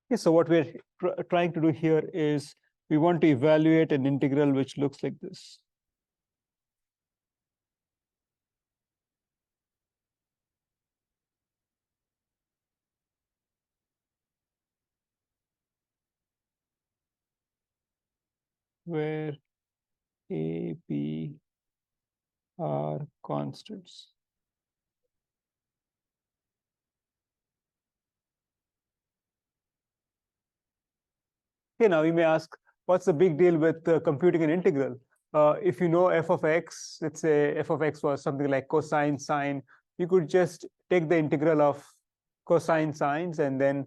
Okay, so what we're trying to do here is we want to evaluate an integral which looks like this. Where a, b are constants. Okay, now we may ask, what's the big deal with computing an integral? If you know f of x, let's say f of x was something like cosine sine, you could just take the integral of cosine sines and then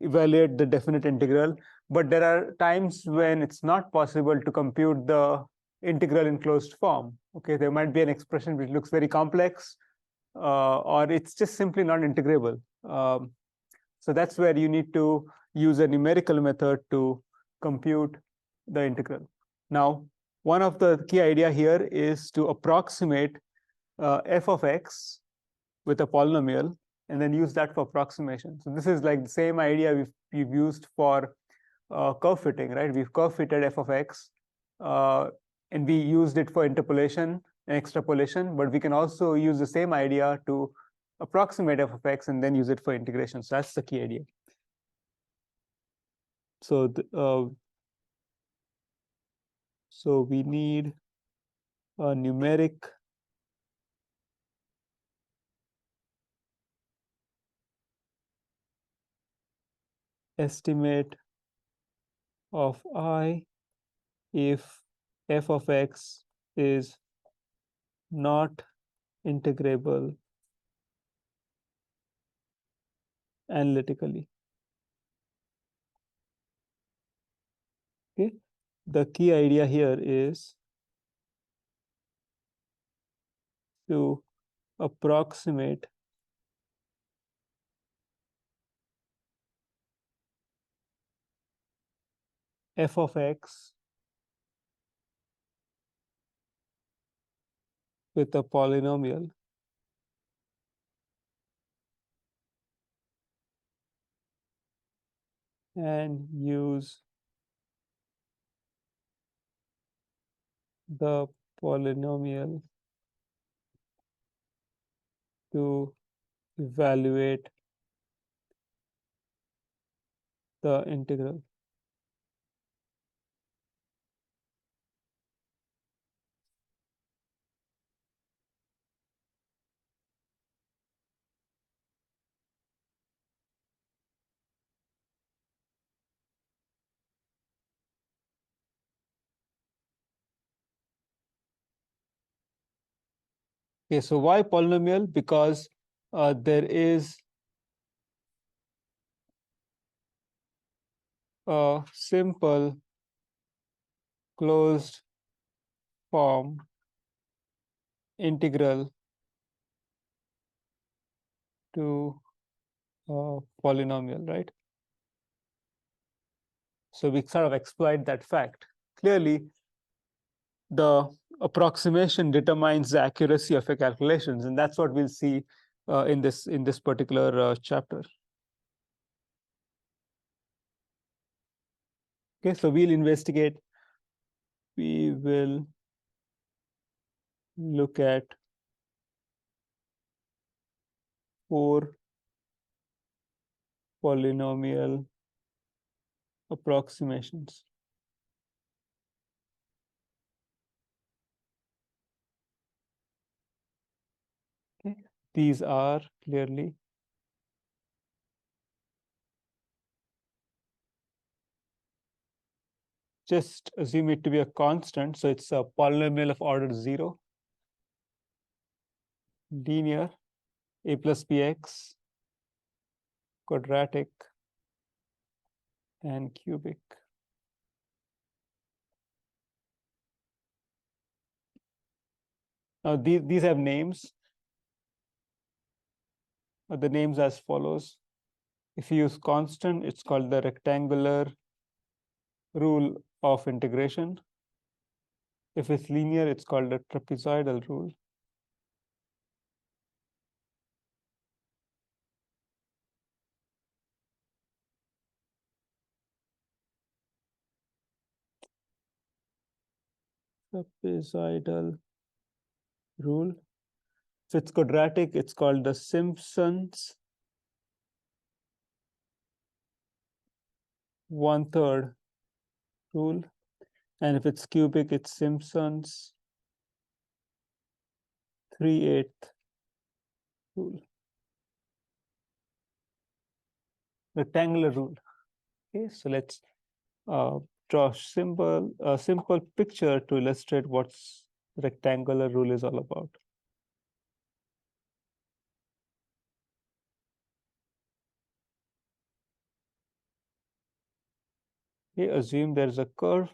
evaluate the definite integral. But there are times when it's not possible to compute the integral in closed form. Okay, there might be an expression which looks very complex, or it's just simply not integrable. So that's where you need to use a numerical method to compute the integral. Now, one of the key idea here is to approximate f of x with a polynomial and then use that for approximation. So this is like the same idea we've used for curve fitting, right? We've curve fitted f of x, and we used it for interpolation and extrapolation, but we can also use the same idea to approximate f of x and then use it for integration. So that's the key idea. So so we need a numeric estimate of I if f of x is not integrable analytically. Okay, the key idea here is to approximate f of x with a polynomial and use the polynomial to evaluate the integral. Okay, so why polynomial? Because there is a simple closed form integral to a polynomial, right? So we sort of exploit that fact. Clearly, the approximation determines the accuracy of your calculations, and that's what we'll see in this particular chapter. Okay, so we'll investigate. We will look at 4 polynomial approximations. Okay, these are clearly just assume it to be a constant, so it's a polynomial of order 0, linear, a plus bx, quadratic, and cubic. Now these have names. The names as follows. If you use constant, it's called the rectangular rule of integration. If it's linear, it's called the trapezoidal rule. trapezoidal rule. If it's quadratic, it's called the Simpsons 1/3 rule. And if it's cubic, it's Simpsons 3/8 rule. Rectangular rule. Okay, so let's draw a simple picture to illustrate what rectangular rule is all about. Okay, assume there's a curve.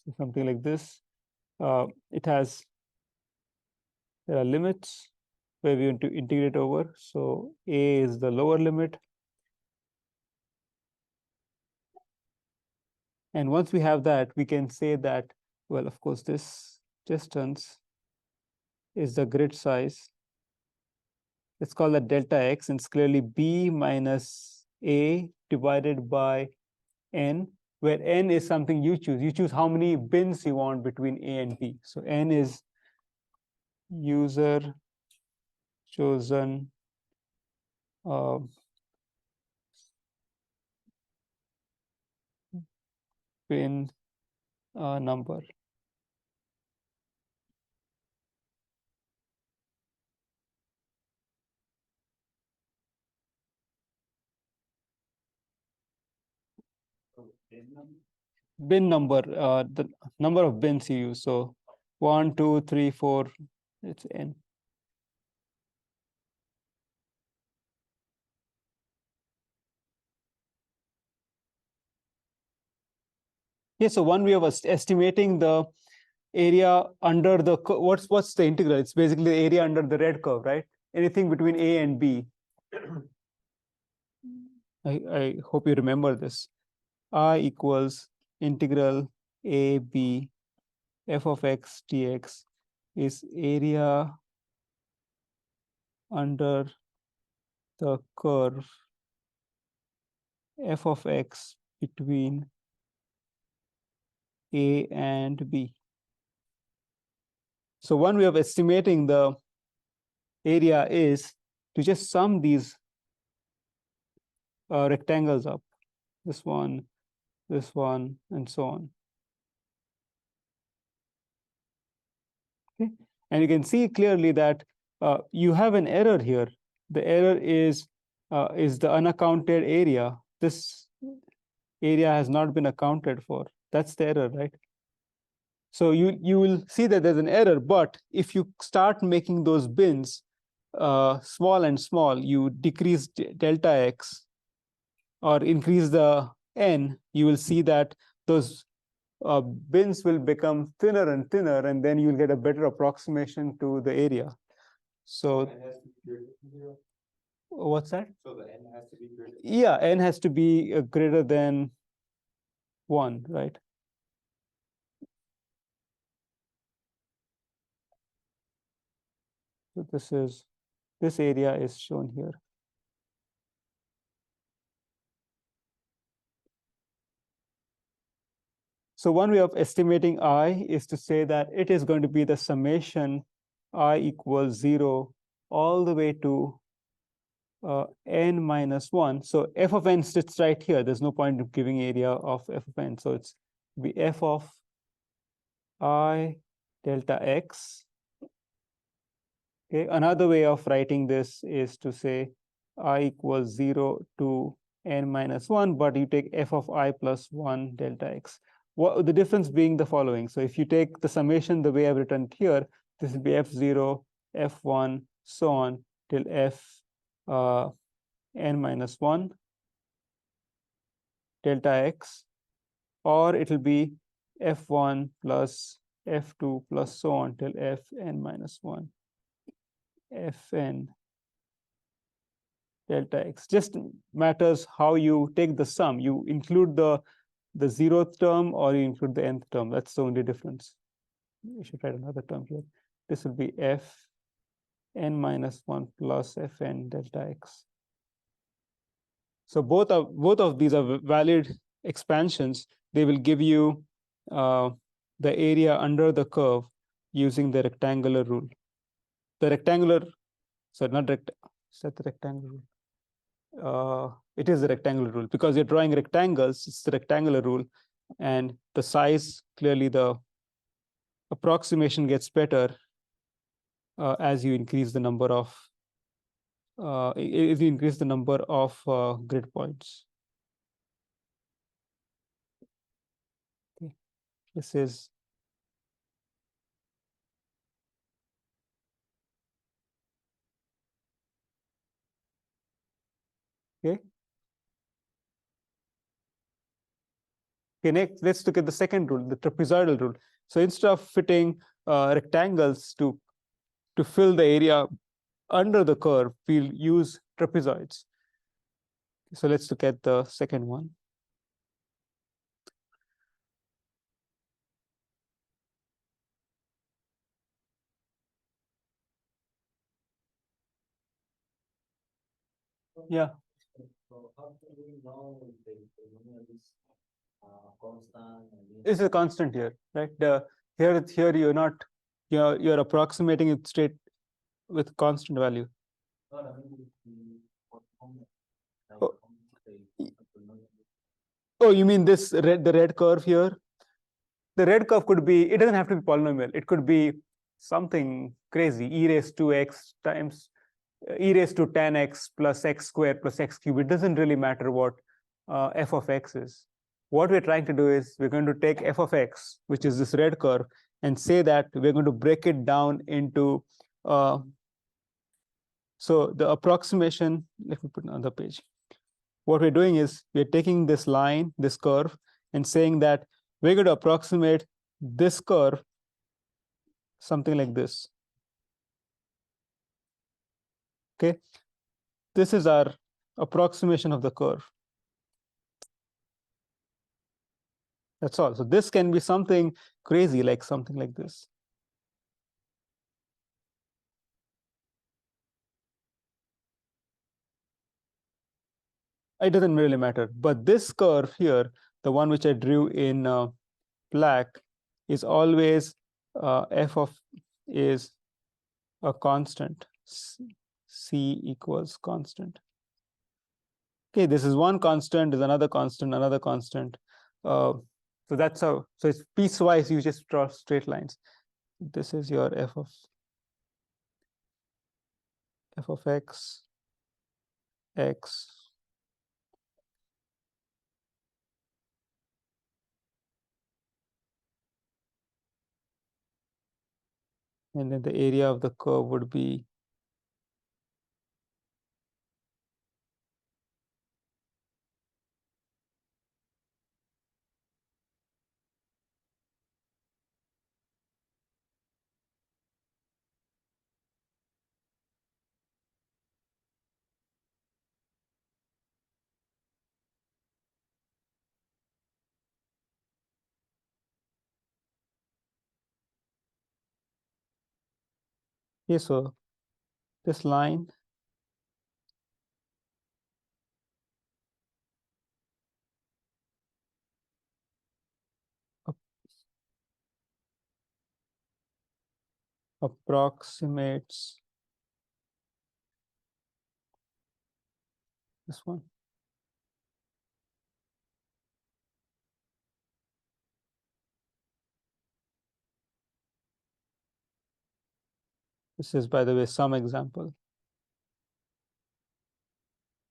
So something like this. There are limits where we want to integrate over. So A is the lower limit. And once we have that, we can say that, well, of course, this distance is the grid size. Let's call that delta x, and it's clearly B minus A divided by N, where N is something you choose. You choose how many bins you want between A and B. So N is user chosen bin number. Bin number, the number of bins you use. So 1, 2, 3, 4, it's N. Yeah, so one way of estimating the area under the what's the integral? It's basically the area under the red curve, right? Anything between A and B. I hope you remember this. I equals integral A B f of x dx is area under the curve f of x between A and B. So one way of estimating the area is to just sum these rectangles up, this one, and so on. Okay, and you can see clearly that you have an error here. The error is the unaccounted area. This area has not been accounted for. That's the error, right? So you will see that there's an error, but if you start making those bins small and small, you decrease delta x or increase the n, you will see that those bins will become thinner and thinner, and then you'll get a better approximation to the area. So what's that? So the n has to be greater. Yeah, n has to be greater than 1, right? So this area is shown here. So one way of estimating I is to say that it is going to be the summation I equals 0 all the way to n minus 1. So f of n sits right here. There's no point in giving area of f of n. So it's be f of I delta x. Okay, another way of writing this is to say I equals 0 to n minus 1, but you take f of I plus 1 delta x. What the difference being the following. So if you take the summation the way I've written it here, this will be f0, f1, so on till f n minus 1 delta x, or it will be f1 plus f2 plus so on till f n minus 1 fn delta x. Just matters how you take the sum. You include the 0th term or you include the nth term. That's the only difference. We should write another term here. This will be f n minus 1 plus fn delta x. So both of these are valid expansions. They will give you the area under the curve using the rectangular rule. The rectangular, sorry, not rect. Is that the rectangular rule? It is the rectangular rule because you're drawing rectangles. It's the rectangular rule, and the size, clearly the approximation gets better as you increase the number of if you increase the number of grid points. Okay. This is okay. Okay, next, let's look at the second rule, the trapezoidal rule. So instead of fitting rectangles to fill the area under the curve, we'll use trapezoids. So let's look at the second one. Yeah. It's a constant here, right? Here you're not you're approximating it straight with constant value. Oh, oh, you mean this the red curve here? The red curve could be, it doesn't have to be polynomial. It could be something crazy, e raised to x times e raised to 10x plus x squared plus x cubed. It doesn't really matter what f of x is. What we're trying to do is we're going to take f of x, which is this red curve, and say that we're going to break it down into so the approximation, let me put it on the page. What we're doing is we're taking this line, this curve, and saying that we're going to approximate this curve something like this. Okay, this is our approximation of the curve. That's all. So this can be something crazy, like something like this. It doesn't really matter. But this curve here, the one which I drew in black, is always f of is a constant. C equals constant. Okay, this is one constant, is another constant, another constant. So that's how, so it's piecewise, you just draw straight lines. This is your f of x, x. And then the area of the curve would be okay, so this line approximates this one. This is, by the way, some example.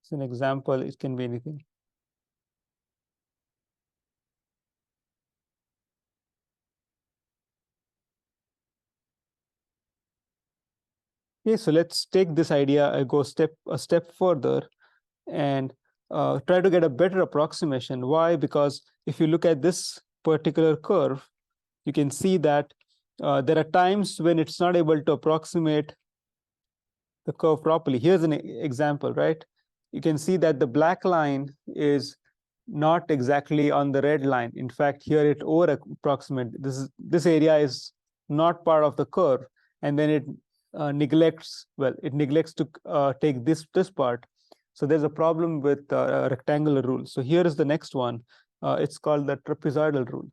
It's an example, it can be anything. Okay, so let's take this idea and go a step further and try to get a better approximation. Why? Because if you look at this particular curve, you can see that there are times when it's not able to approximate the curve properly. Here's an example, right? You can see that the black line is not exactly on the red line. In fact, here it over approximate. This area is not part of the curve, and then it neglects to take this part. So there's a problem with a rectangular rule. So here is the next one. It's called the trapezoidal rule.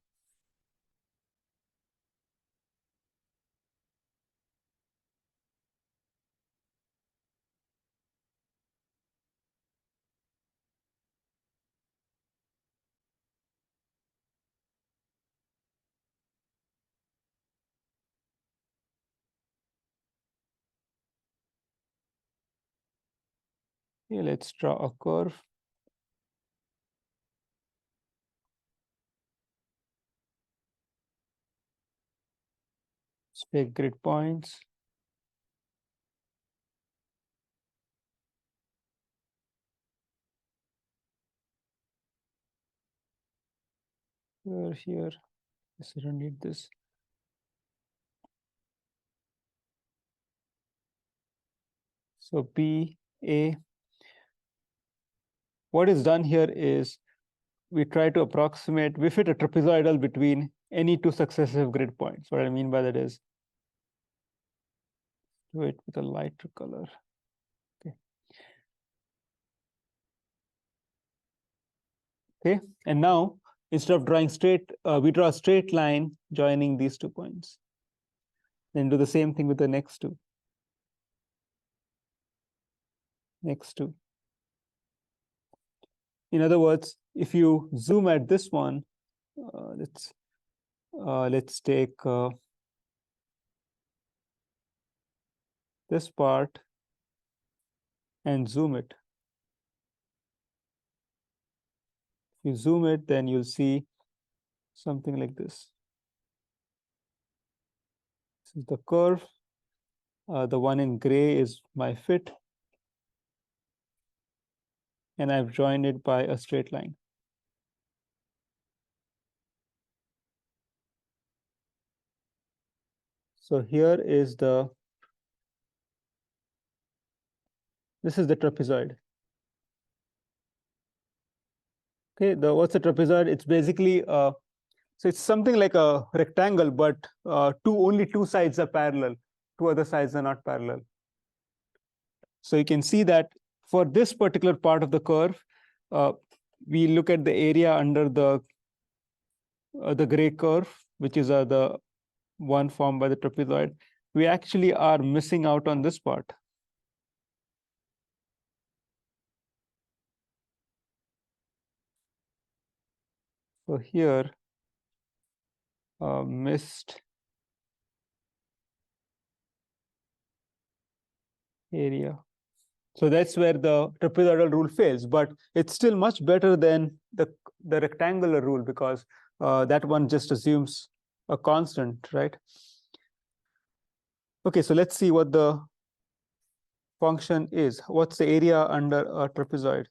Okay, let's draw a curve. Let's take grid points. Here. Yes, I don't need this. So B, A. What is done here is we try to approximate, we fit a trapezoidal between any two successive grid points. What I mean by that is, do it with a lighter color. Okay. Okay, and now instead of drawing straight, we draw a straight line joining these 2 points. Then do the same thing with the next two. Next two. In other words, if you zoom at this one, let's take this part and zoom it. If you zoom it, then you'll see something like this. This is the curve. The one in gray is my fit. And I've joined it by a straight line. So here is this is the trapezoid. Okay, what's a trapezoid? It's basically, so it's something like a rectangle, but only two sides are parallel. Two other sides are not parallel. So you can see that for this particular part of the curve, we look at the area under the gray curve, which is the one formed by the trapezoid. We actually are missing out on this part. So here, missed area. So that's where the trapezoidal rule fails, but it's still much better than the rectangular rule, because that one just assumes a constant, right? Okay, so let's see what the function is. What's the area under a trapezoid?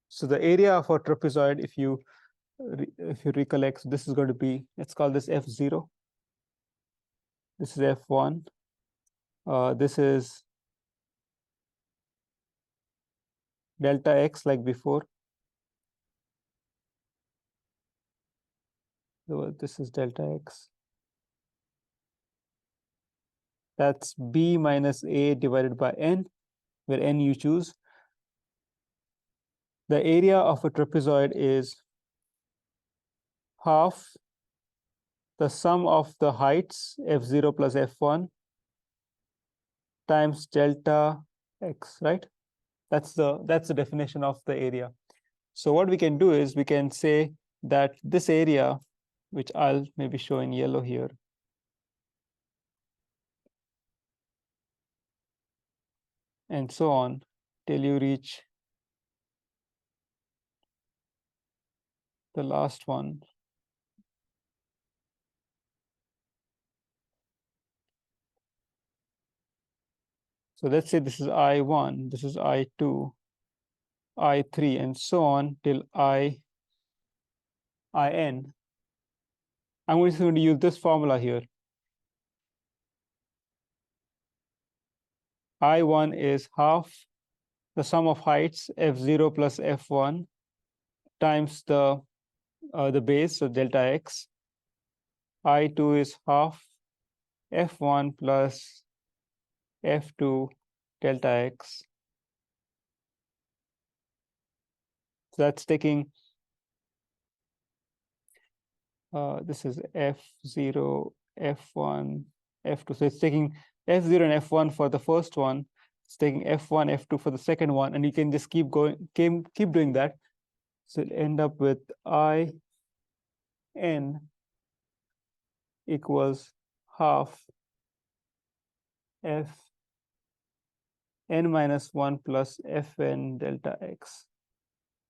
So the area of a trapezoid, if you recollect, so this is going to be, let's call this F0. This is F1. This is delta X like before. So this is delta X. That's B minus A divided by N, where N you choose. The area of a trapezoid is half the sum of the heights, F0 plus F1, times delta X, right? That's the definition of the area. So what we can do is we can say that this area, which I'll maybe show in yellow here, and so on till you reach the last one. So let's say this is I1, this is I2, I3, and so on till IN. I'm just going to use this formula here. I1 is half the sum of heights, F0 plus F1, times the base, so delta X. I2 is half F1 plus f2 delta x. So that's taking this is f0, f1, f2. So it's taking f0 and f1 for the first one. It's taking f1, f2 for the second one, and you can just keep going, keep doing that. So it'll end up with I n equals half f n minus 1 plus fn delta x.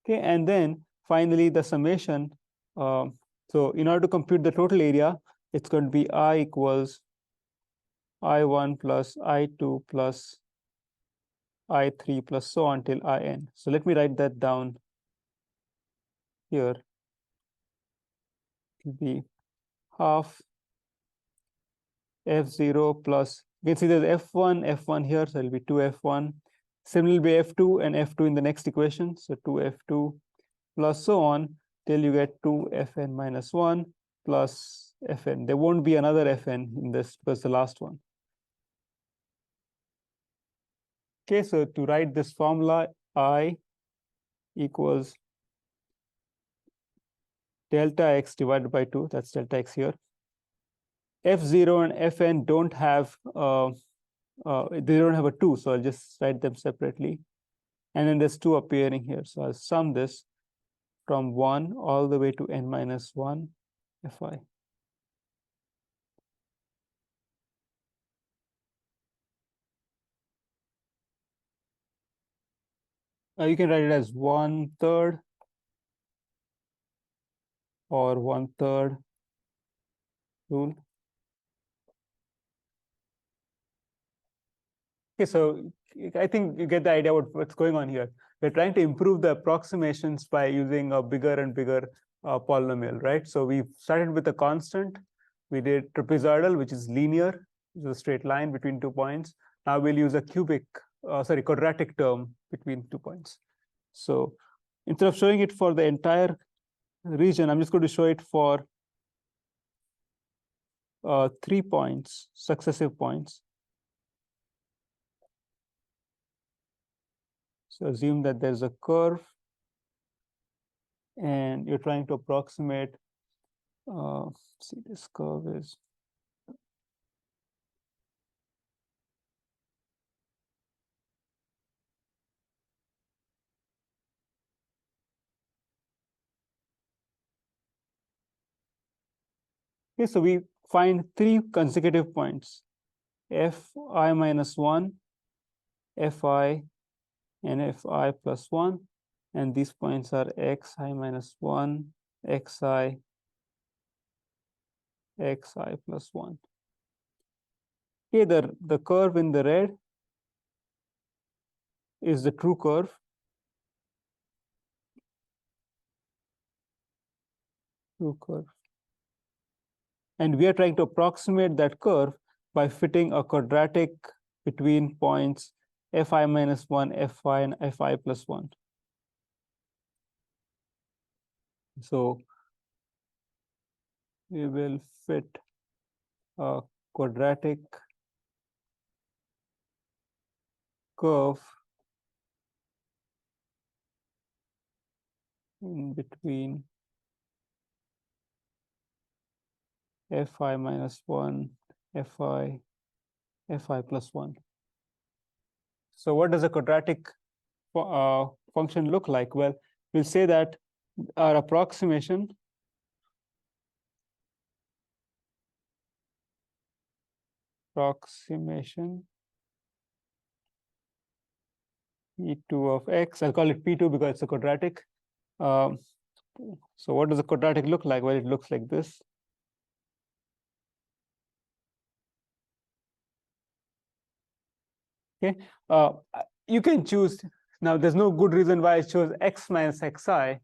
Okay, and then finally the summation. So in order to compute the total area, it's going to be I equals I1 plus I2 plus I3 plus so on till In. So let me write that down here. It will be half F0 plus, you can see there's F1 here, so it will be 2F1. Similarly, be F2 and F2 in the next equation. So 2F2 plus so on till you get 2Fn minus 1 plus Fn. There won't be another Fn in this because the last one. Okay, so to write this formula, I equals delta x divided by 2, that's delta x here. F0 and Fn don't have they don't have a 2, so I'll just write them separately. And then there's 2 appearing here. So I'll sum this from 1 all the way to n minus 1 Fi. You can write it as 1/3 or 1/3 rule. Okay, so I think you get the idea what's going on here. We're trying to improve the approximations by using a bigger and bigger polynomial, right? So we started with a constant. We did trapezoidal, which is linear, which is a straight line between 2 points. Now we'll use a quadratic term between 2 points. So instead of showing it for the entire region, I'm just going to show it for 3 points, successive points. So assume that there's a curve and you're trying to approximate, see, this curve is, okay, so we find 3 consecutive points, Fi minus 1, Fi, and Fi plus 1. And these points are Xi minus 1, Xi, Xi plus 1. Okay, the curve in the red is the true curve. True curve. And we are trying to approximate that curve by fitting a quadratic between points Fi minus 1, Fi, and Fi plus 1. So we will fit a quadratic curve in between Fi minus 1, Fi, Fi plus 1. So what does a quadratic function look like? Well, we'll say that our approximation P2 of x, I'll call it P2 because it's a quadratic. So what does a quadratic look like? Well, it looks like this. Okay, you can choose, now there's no good reason why I chose x minus xi.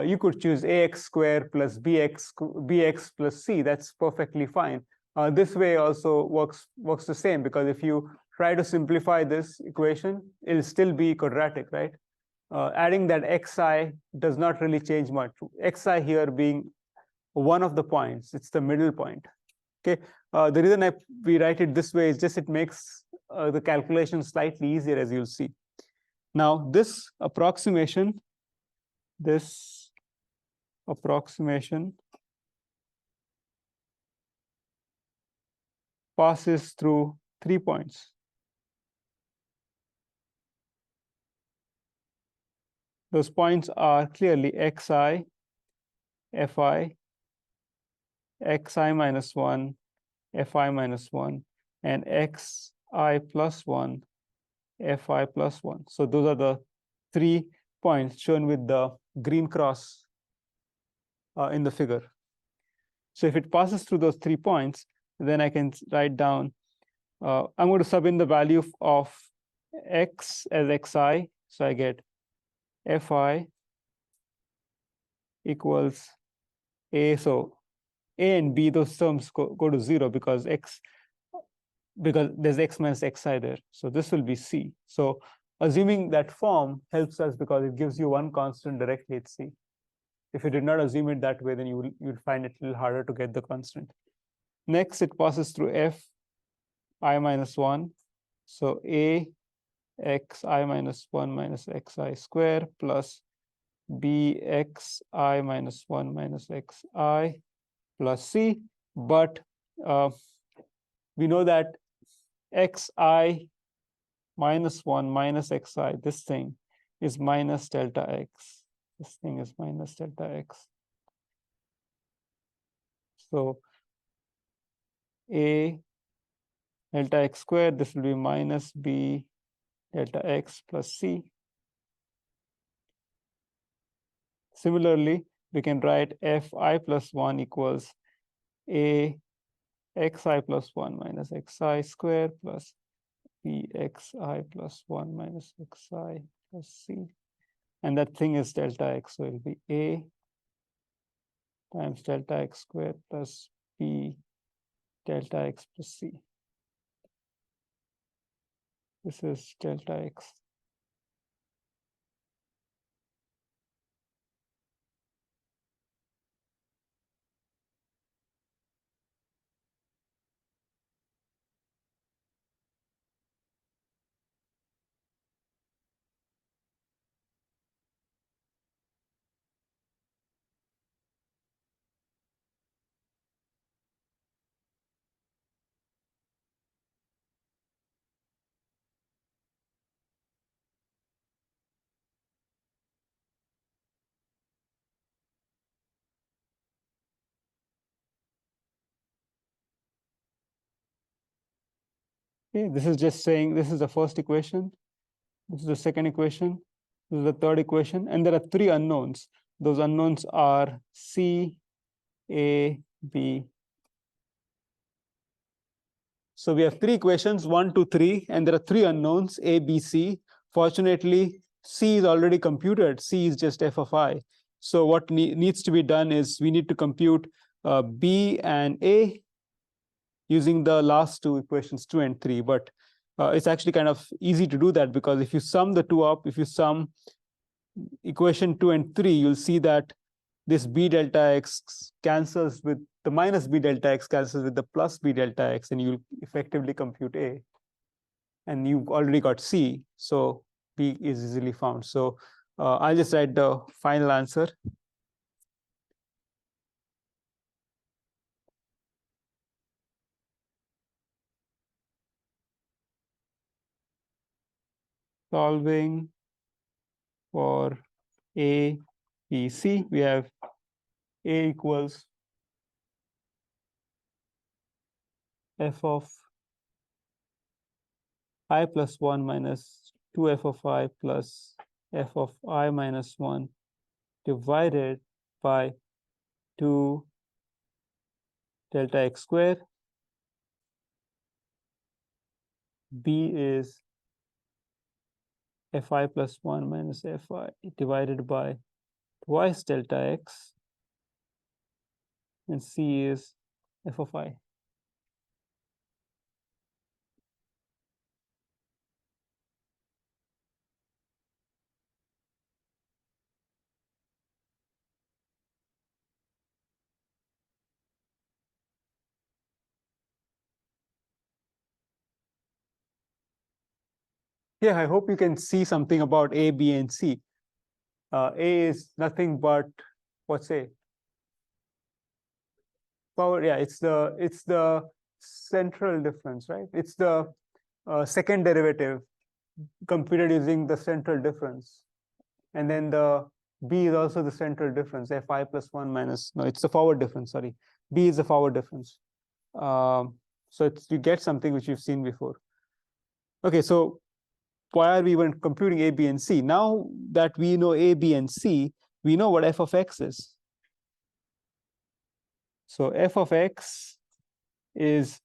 You could choose ax squared plus bx plus c. That's perfectly fine. This way also works the same, because if you try to simplify this equation, it'll still be quadratic, right? Adding that xi does not really change much. Xi here being one of the points, it's the middle point. Okay, the reason we write it this way is just it makes the calculation slightly easier, as you'll see. Now, this approximation passes through 3 points. Those points are clearly xi, fi, xi minus 1, fi minus 1, and xi plus 1, fi plus 1. So those are the 3 points shown with the green cross in the figure. So if it passes through those 3 points, then I can write down, I'm going to sub in the value of x as xi. So I get fi equals a. So a and b, those terms go to 0 because there's x minus xi there. So this will be c. So assuming that form helps us because it gives you one constant directly at c. If you did not assume it that way, then you'll find it a little harder to get the constant. Next, it passes through f I minus 1. So a xi minus 1 minus xi square plus b xi minus 1 minus xi plus c. But we know that xi minus 1 minus xi, this thing is minus delta x. This thing is minus delta x. So a delta x squared, this will be minus b delta x plus c. Similarly, we can write fi plus 1 equals a xi plus 1 minus xi square plus b xi plus 1 minus xi plus c. And that thing is delta x, so it will be a times delta x squared plus b delta x plus c. This is delta x. Okay, this is just saying this is the first equation. This is the second equation. This is the third equation. And there are 3 unknowns. Those unknowns are C, A, B. So we have 3 equations, 1, 2, 3, and there are 3 unknowns, A, B, C. Fortunately, C is already computed. C is just f of I. So what needs to be done is we need to compute B and A using the last 2 equations, 2 and 3. But it's actually kind of easy to do that because if you sum the 2 up, if you sum equation 2 and 3, you'll see that this b delta x cancels with the minus b delta x cancels with the plus b delta x, and you'll effectively compute A. And you've already got C, so B is easily found. So I'll just write the final answer. Solving for A, B, C, we have A equals f of I plus 1 minus 2f of I plus f of I minus 1 divided by 2 delta x squared. B is fi plus 1 minus fi divided by twice delta x, and C is f of I. Yeah, I hope you can see something about A, B, and C. A is nothing but what's A? Power. Yeah, it's the central difference, right? It's the second derivative computed using the central difference, and then the B is also the central difference. Fi plus one minus, no, it's the forward difference. Sorry, B is the forward difference. So it's, you get something which you've seen before. Okay, so why are we even computing A, B, and C? Now that we know A, B, and C, we know what f of x is. So f of x is,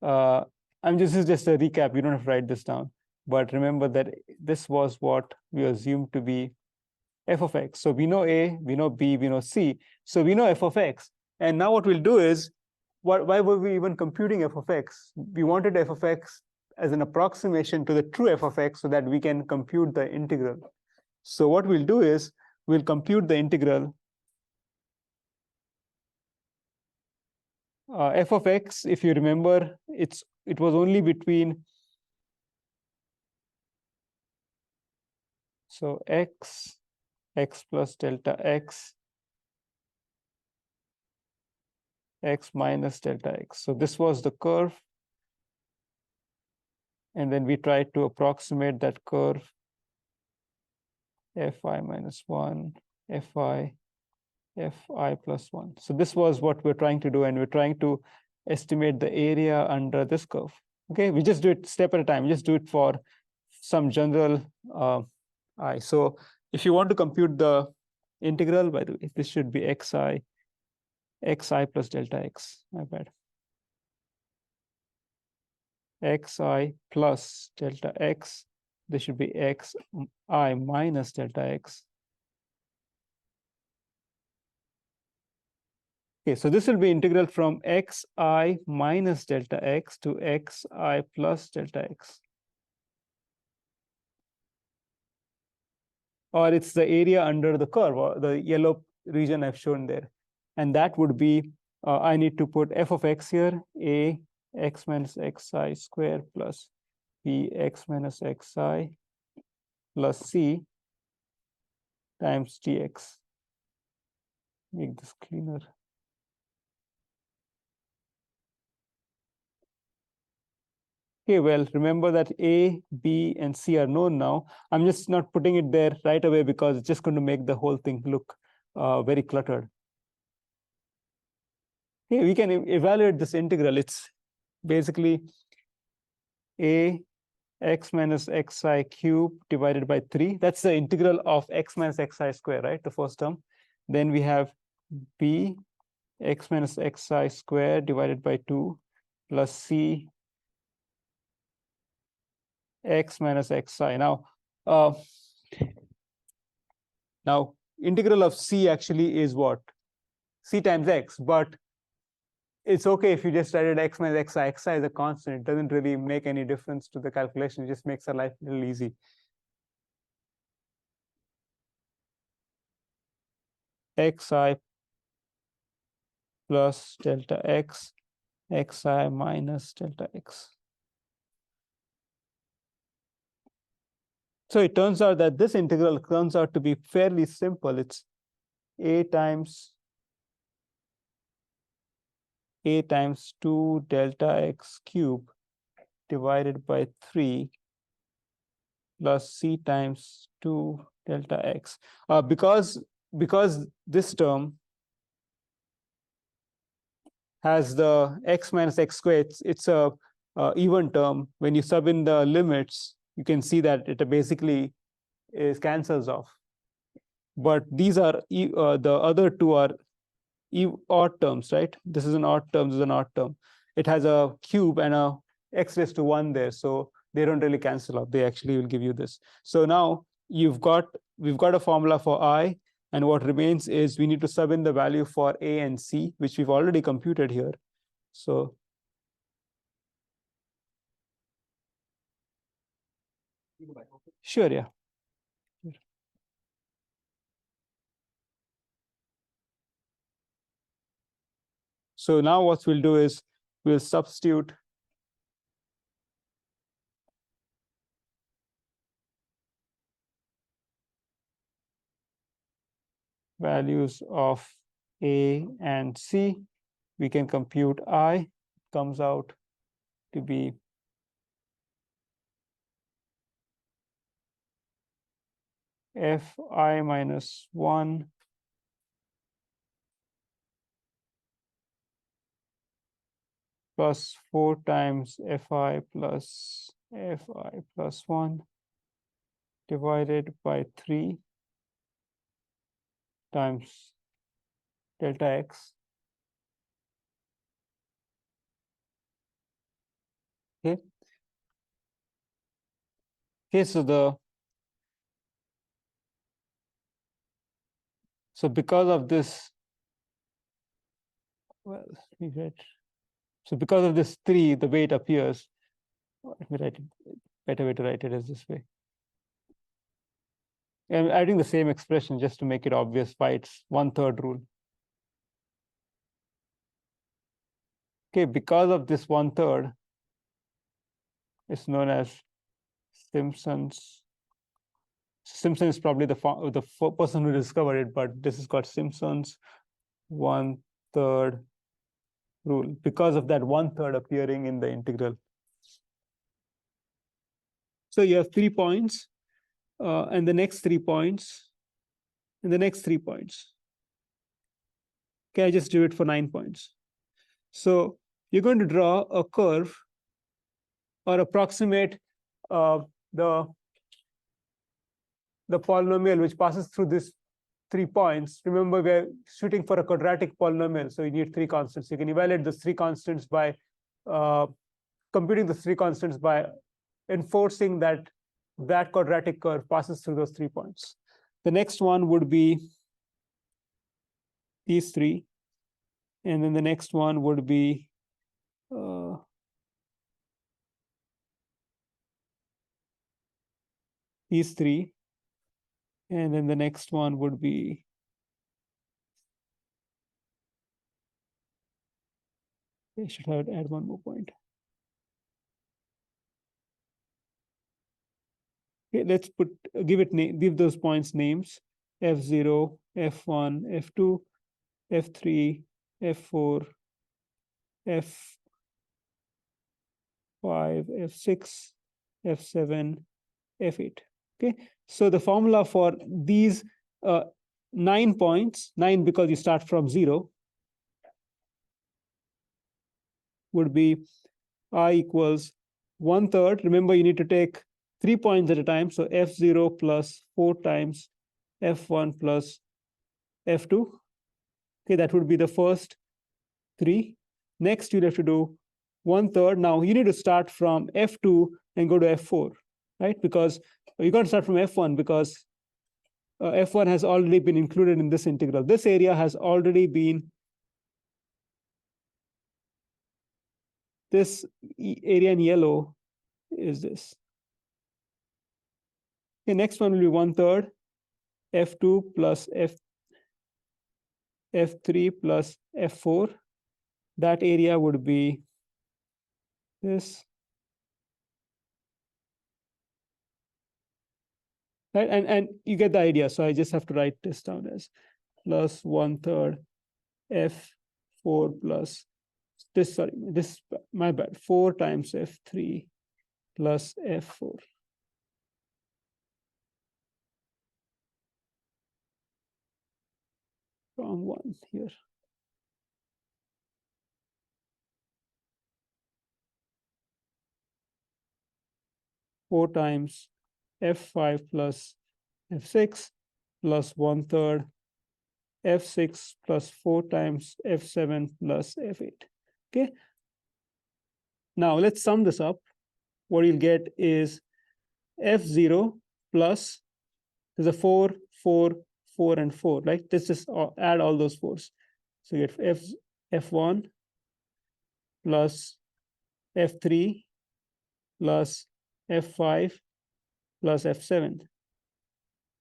this is just a recap. You don't have to write this down. But remember that this was what we assumed to be f of x. So we know A, we know B, we know C. So we know f of x. And now what we'll do is, why were we even computing f of x? We wanted f of x as an approximation to the true f of x so that we can compute the integral. So what we'll do is, we'll compute the integral f of x. If you remember, it was only between, so x plus delta x minus delta x. So this was the curve. And then we tried to approximate that curve, fi minus 1, fi plus 1. So this was what we're trying to do, and we're trying to estimate the area under this curve. Okay, we just do it step at a time. We just do it for some general I. So if you want to compute the integral, by the way, this should be xi plus delta x. My bad. Xi plus delta x. This should be xi minus delta x. Okay, so this will be integral from xi minus delta x to xi plus delta x. Or it's the area under the curve, or the yellow region I've shown there. And that would be, I need to put f of x here, a x minus xi square plus b x minus xi plus c times dx. Make this cleaner. Okay, well, remember that A, B, and C are known now. I'm just not putting it there right away because it's just going to make the whole thing look very cluttered. Okay, we can evaluate this integral. It's basically A x minus xi cube divided by 3. That's the integral of x minus xi square, right? The first term. Then we have B x minus xi square divided by 2 plus C x minus xi. Now, integral of C actually is what? C times x, but it's okay if you just write x minus xi. Xi is a constant. It doesn't really make any difference to the calculation. It just makes our life a little easy. Xi plus delta x, xi minus delta x. So it turns out that this integral turns out to be fairly simple. It's a times 2 delta x cube divided by 3 plus c times 2 delta x. Because this term has the x minus x squared, it's a even term. When you sub in the limits, you can see that it basically cancels off. But these are the other two are odd terms, right? This is an odd term, this is an odd term. It has a cube and a x raised to 1 there, so they don't really cancel out. They actually will give you this. So now we've got a formula for I, and what remains is we need to sub in the value for A and C, which we've already computed here. So sure, yeah. So now what we'll do is we'll substitute values of A and C, we can compute I. Comes out to be Fi minus 1 plus 4 times Fi plus 1 divided by 3 times delta x. Okay. Okay, so because of this, well, so because of this 3, the way it appears, let me write it, better way to write it is this way. I'm adding the same expression just to make it obvious why it's 1/3 rule. Okay, because of this 1/3, it's known as Simpsons. Simpson is probably the person who discovered it, but this is called Simpsons 1/3 rule because of that 1/3 appearing in the integral. So you have 3 points, and the next 3 points, and the next 3 points. Okay, I just do it for 9 points. So you're going to draw a curve or approximate the polynomial which passes through these 3 points. Remember, we're shooting for a quadratic polynomial, so you need 3 constants. You can evaluate the 3 constants by computing the 3 constants by enforcing that quadratic curve passes through those 3 points. The next one would be these 3, and then the next one would be these 3, and then the next one would be I should have add one more point. Okay, let's give those points names: F0, F1, F2, F3, F4, F5, F6, F7, F8. Okay, so the formula for these 9 points, 9 because you start from 0, would be I equals 1/3. Remember, you need to take 3 points at a time. So F0 plus 4 times F1 plus F2. Okay, that would be the first 3. Next, you'll have to do 1/3. Now, you need to start from F2 and go to F4, right? Because you can't start from F1 because F1 has already been included in this integral. This area has already been, this area in yellow is this. The next one will be 1/3 F2 plus F3 plus F4. That area would be this. Right? And you get the idea. So I just have to write this down as plus 1/3 F4 plus this, sorry, this, my bad, 4 times F3 plus F4. Wrong one here. Four times F5 plus F6 plus 1/3 F6 plus 4 times F7 plus F8. Okay. Now let's sum this up. What you'll get is F0 plus, there's a 4, 4, 4, and 4, right? Let's just add all those 4s. So you get F1 plus F3 plus F5 plus F7.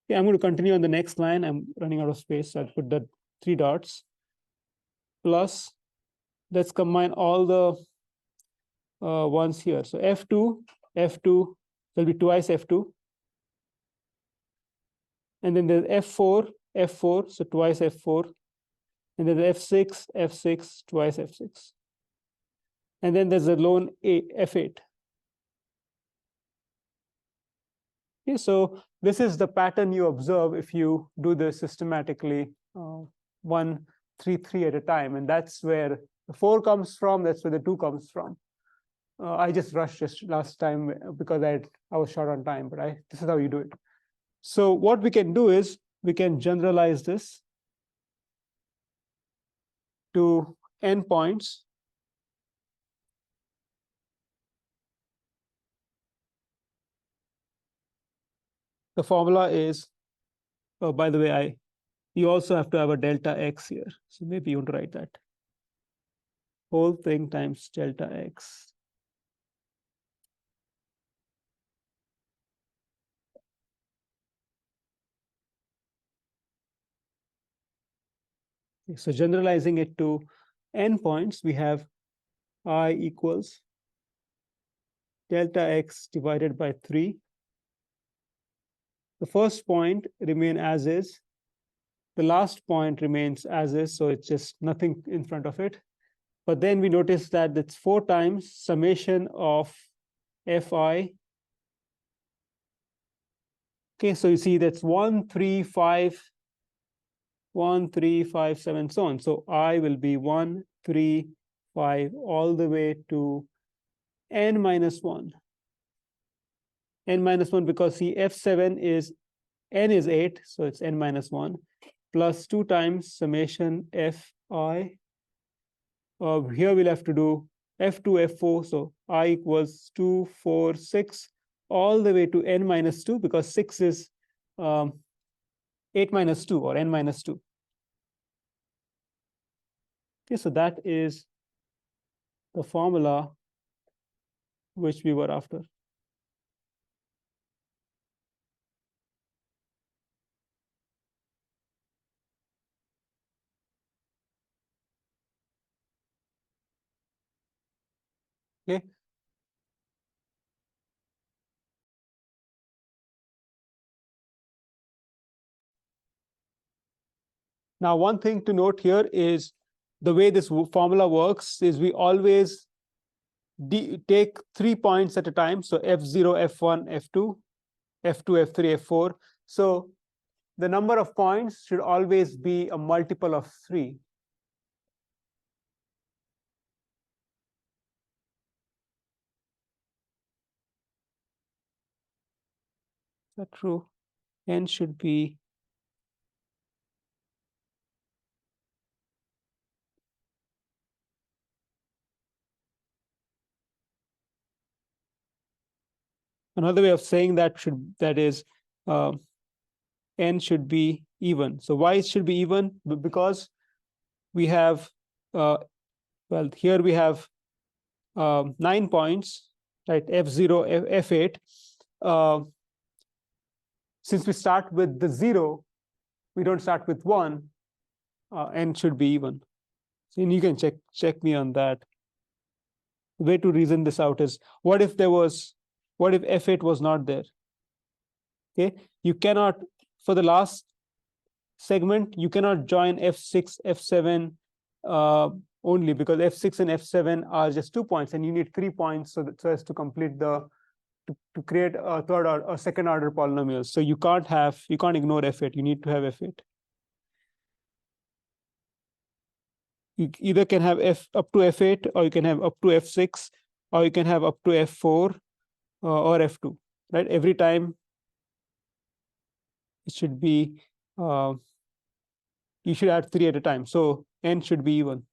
Okay, I'm going to continue on the next line. I'm running out of space, so I'll put the 3 dots. Plus, let's combine all the ones here. So F2, there'll be twice F2. And then there's F4, F4, so twice F4, and then the F6, F6, twice F6. And then there's a lone F8. Okay, so this is the pattern you observe if you do this systematically, 1, 3, 3 at a time. And that's where the 4 comes from, that's where the 2 comes from. I just rushed just last time because I was short on time, but this is how you do it. So what we can do is we can generalize this to n points. The formula is, oh, by the way, you also have to have a delta x here. So maybe you want to write that. Whole thing times delta x. So generalizing it to n points, we have I equals delta x divided by 3. The first point remain as is. The last point remains as is, so it's just nothing in front of it. But then we notice that it's 4 times summation of fi. Okay, so you see that's 1, 3, 5, 1, 3, 5, 7, so on. So I will be 1, 3, 5, all the way to n minus 1. N minus 1 because see f7 is n is 8, so it's n minus 1 plus 2 times summation fi. Here we'll have to do f2, f4, so I equals 2, 4, 6, all the way to n minus 2 because 6 is 8 minus 2 or n minus 2. Okay, so that is the formula which we were after. Okay. Now, one thing to note here is the way this formula works is we always take 3 points at a time. So f0, f1, f2, f2, f3, f4. So the number of points should always be a multiple of 3. Is that true? N should be another way of saying that is n should be even. So why it should be even? Because we have well, here we have 9 points, right? F0, F8. Since we start with the 0, we don't start with 1. N should be even. So you can check me on that. The way to reason this out is what if F8 was not there? Okay, you cannot, for the last segment, you cannot join F6, F7 only because F6 and F7 are just 2 points and you need 3 points so as to complete to create a third or a second order polynomial. So you can't ignore F8, you need to have F8. You either can have up to F8 or you can have up to F6 or you can have up to F4 or F2, right? Every time it should be you should add 3 at a time. So n should be even.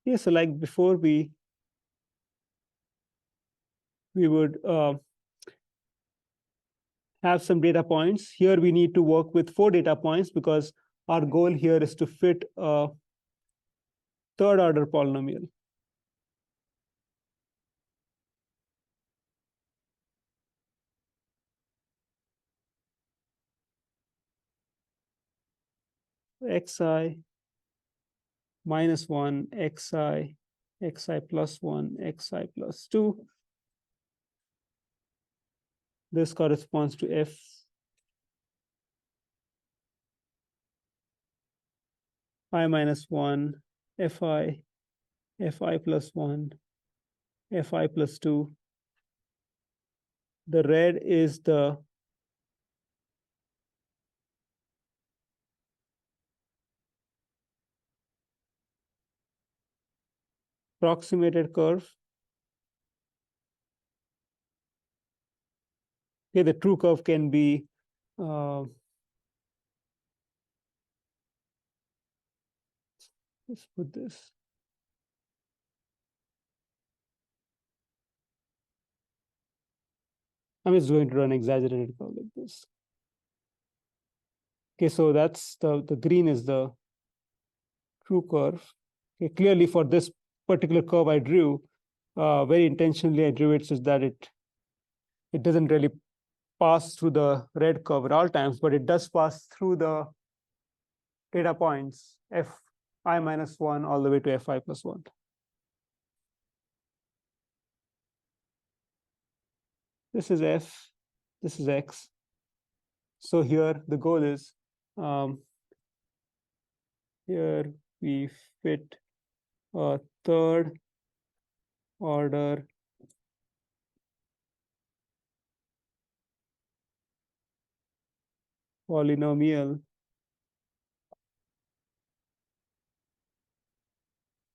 Yeah, so like before we would have some data points. Here we need to work with 4 data points because our goal here is to fit a third order polynomial. xi minus 1, xi plus 1, xi plus 2. This corresponds to f I minus 1, fi plus 1, fi plus 2. The red is the approximated curve. Okay, the true curve can be let's put this. I'm just going to run exaggerated curve like this. Okay, so that's the green is the true curve. Okay, clearly for this particular curve I drew, very intentionally I drew it such that it doesn't really pass through the red curve at all times, but it does pass through the data points fi minus 1 all the way to fi plus 1. This is f, this is x. So here the goal is here we fit a third order polynomial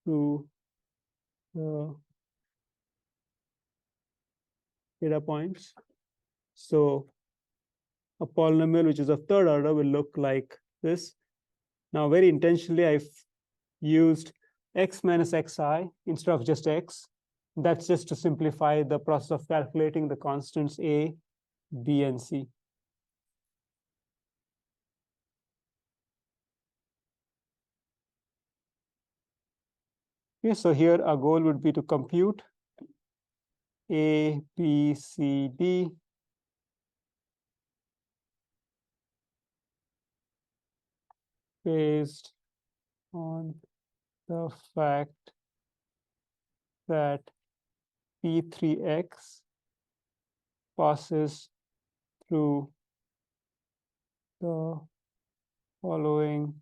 to the data points. So a polynomial which is of third order will look like this. Now, very intentionally, I've used x minus xi instead of just x. That's just to simplify the process of calculating the constants a, b, and c. Okay, so here our goal would be to compute a, b, c, d based on the fact that P3x passes through the following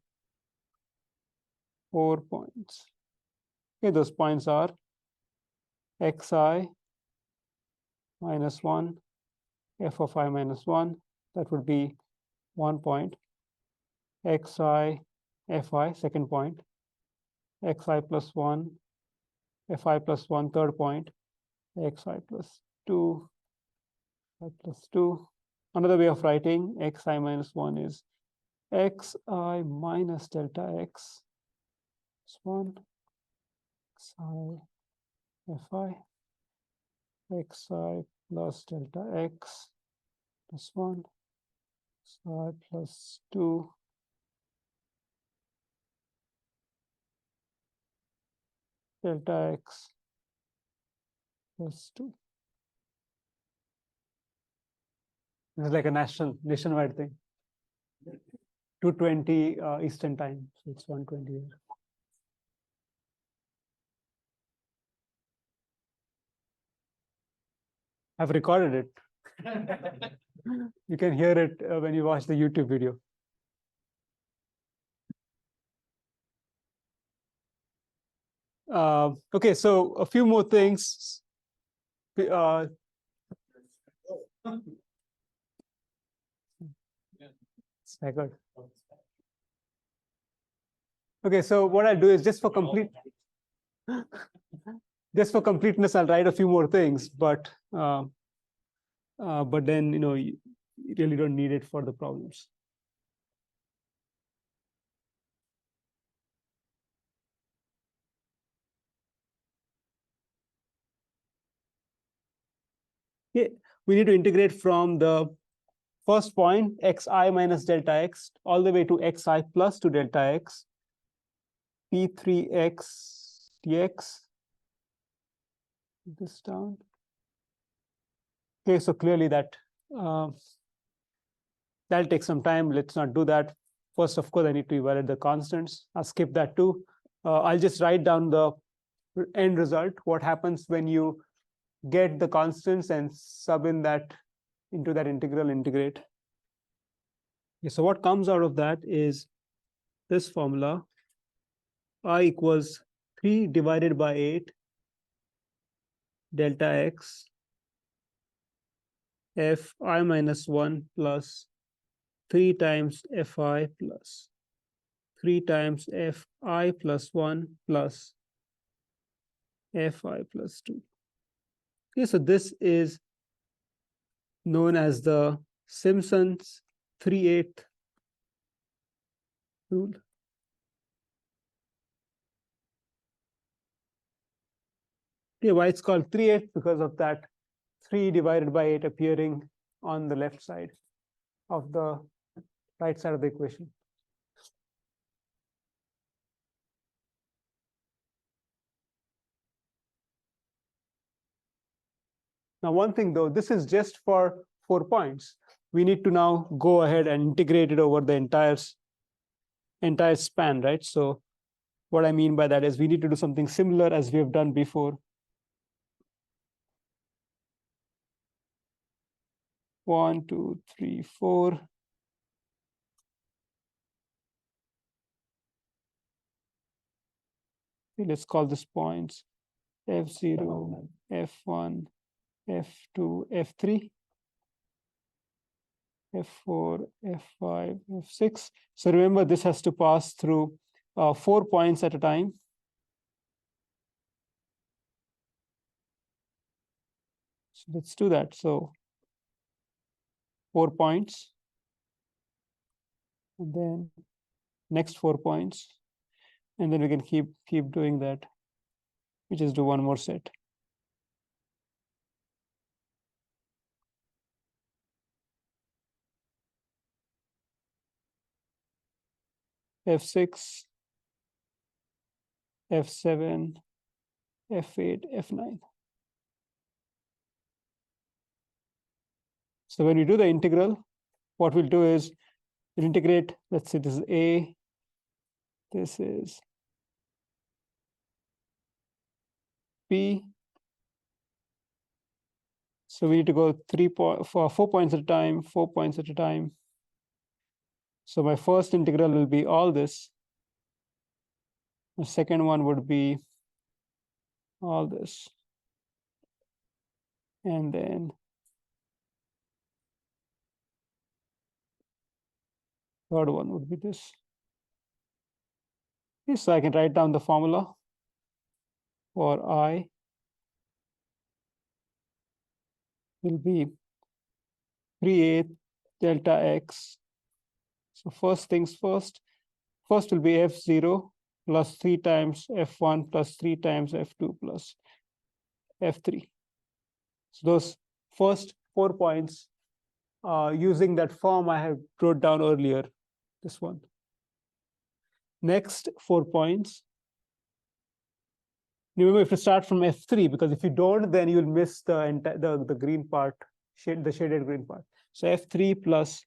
4 points. Okay, those points are xi minus 1, f of I minus 1, that would be 1 point, xi, fi, second point, xi plus 1, fi plus 1, third point, xi plus 2, fi plus 2. Another way of writing xi minus 1 is xi minus delta x plus 1, xi fi, xi plus delta x plus 1, xi plus 2, delta x plus 2. This is like a nationwide thing. 2:20 Eastern time, so it's 1:20 here. I've recorded it. You can hear it when you watch the YouTube video. Okay, so a few more things. Good. Okay, so what I'll do is just for completeness, I'll write a few more things, but then you really don't need it for the problems. Okay, we need to integrate from the first point xi minus delta x all the way to xi plus to delta x, p3x dx. This down. Okay, so clearly that that'll take some time. Let's not do that. first, of course, I need to evaluate the constants. I'll skip that too. I'll just write down the end result, what happens when you get the constants and sub in that into that integral, integrate. Okay, so what comes out of that is this formula, I equals 3 divided by 8 delta x fi minus 1 plus 3 times fi plus 3 times fi plus 1 plus fi plus 2. Okay, so this is known as the Simpsons 3/8 rule. Okay, why it's called 3/8? Because of that 3 divided by 8 appearing on the left side of the right side of the equation. Now, one thing though, this is just for 4 points. We need to now go ahead and integrate it over the entire span, right? So what I mean by that is we need to do something similar as we have done before. 1, 2, 3, 4. Okay, let's call this points f0, f1, f2, f3, f4, f5, f6. So remember, this has to pass through 4 points at a time. So let's do that. So 4 points, and then next 4 points, and then we can keep doing that. We just do one more set. F6, F7, F8, F9. So when we do the integral, what we'll do is we'll integrate, let's say this is A, this is P. So we need to go 4 points at a time, 4 points at a time. So my first integral will be all this. The second one would be all this. And then third one would be this. Okay, so I can write down the formula for I will be 3/8 delta x. So first things first will be f0 plus 3 times f1 plus 3 times f2 plus f3. So those first 4 points using that form I have wrote down earlier, this one. Next 4 points. Remember, if you start from f3, because if you don't, then you'll miss the green part, the shaded green part. So f3 plus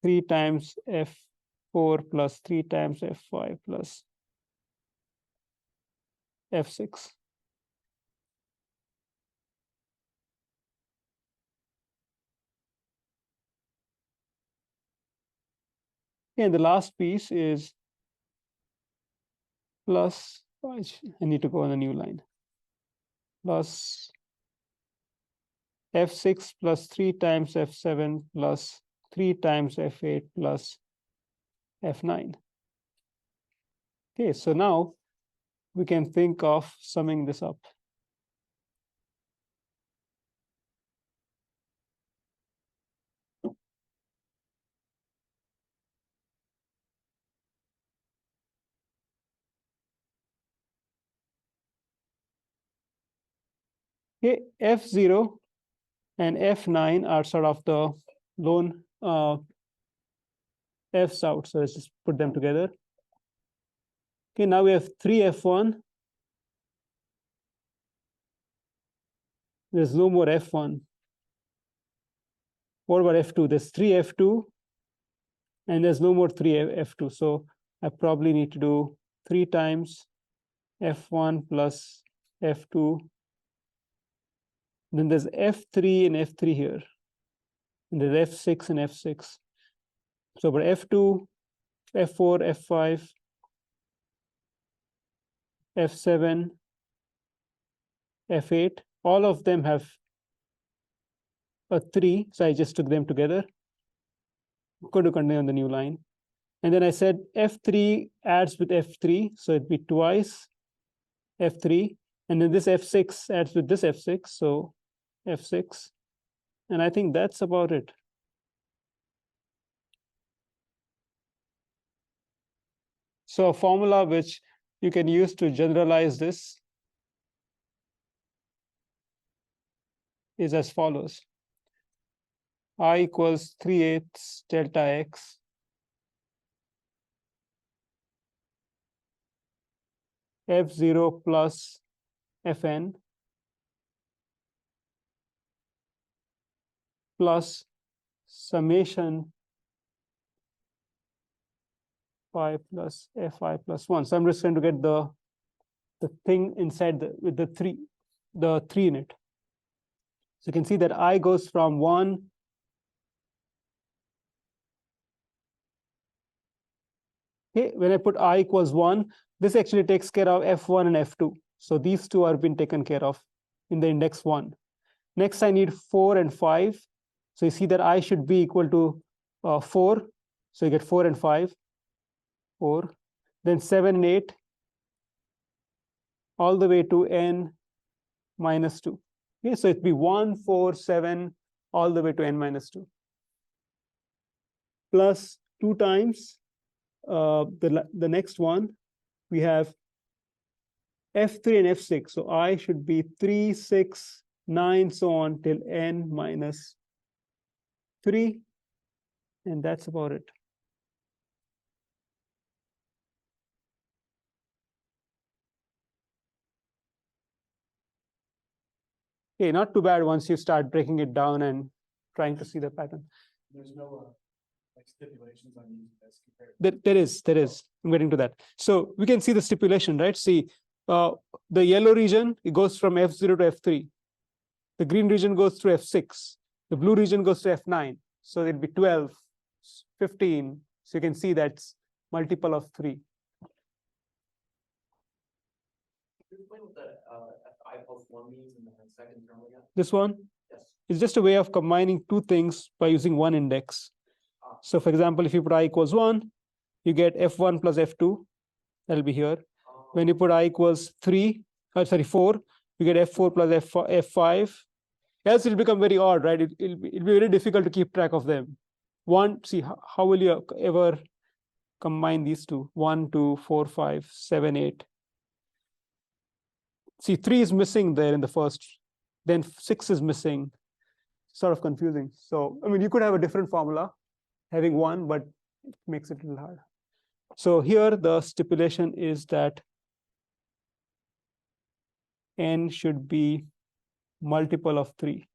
3 times f4 plus 3 times f5 plus f6. And the last piece is plus, I need to go on a new line, plus f6 plus 3 times f7 plus 3 times f8 plus f9. Okay, so now we can think of summing this up. Okay, f0 and f9 are sort of the lone f's out. So let's just put them together. Okay, now we have 3f1. There's no more f1. What about f2? There's 3f2 and there's no more 3f2. So I probably need to do 3 times f1 plus f2. Then there's f3 and f3 here. And there's f6 and f6. So for f2, f4, f5, f7, f8, all of them have a 3. So I just took them together. Going to continue on the new line. And then I said f3 adds with f3. So it'd be twice f3. And then this f6 adds with this f6. So f6. And I think that's about it. So a formula which you can use to generalize this is as follows. I equals 3/8 delta x f0 plus fn plus summation phi plus fi plus 1. So I'm just going to get the thing inside with the 3 in it. So you can see that I goes from 1 okay, when I put I equals 1, this actually takes care of f1 and f2. So these two are being taken care of in the index 1. Next, I need 4 and 5. So you see that I should be equal to 4. So you get 4 and 5, 4. Then 7 and 8, all the way to n minus 2. Okay, so it'd be 1, 4, 7, all the way to n minus 2. Plus 2 times the next one, we have f3 and f6. So I should be 3, 6, 9, so on till n minus 3. And that's about it. Okay, not too bad once you start breaking it down and trying to see the pattern. There's no like stipulations on using this compared. There is. I'm getting to that. So we can see the stipulation, right? See, the yellow region, it goes from f0 to f3. The green region goes to f6. The blue region goes to f9. So it'd be 12, 15. So you can see that's multiple of 3. Explain what the fi plus 1 means in the second term again? This one? Yes. It's just a way of combining two things by using one index. So for example, if you put I equals 1, you get f1 plus f2. That'll be here. When you put I equals 4, you get f4 plus f5. Else it'll become very odd, right? It'll be very difficult to keep track of them. See, how will you ever combine these two? 1, 2, 4, 5, 7, 8. See, 3 is missing there in the first. Then 6 is missing. Sort of confusing. So, I mean, you could have a different formula having 1, but it makes it a little hard. So here the stipulation is that n should be multiple of 3.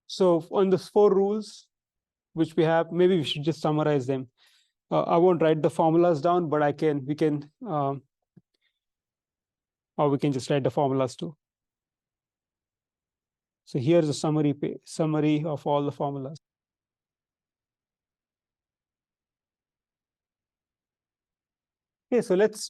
So on these 4 rules, which we have, maybe we should just summarize them. I won't write the formulas down, but we can just write the formulas too. So here's a summary of all the formulas. Okay, so let's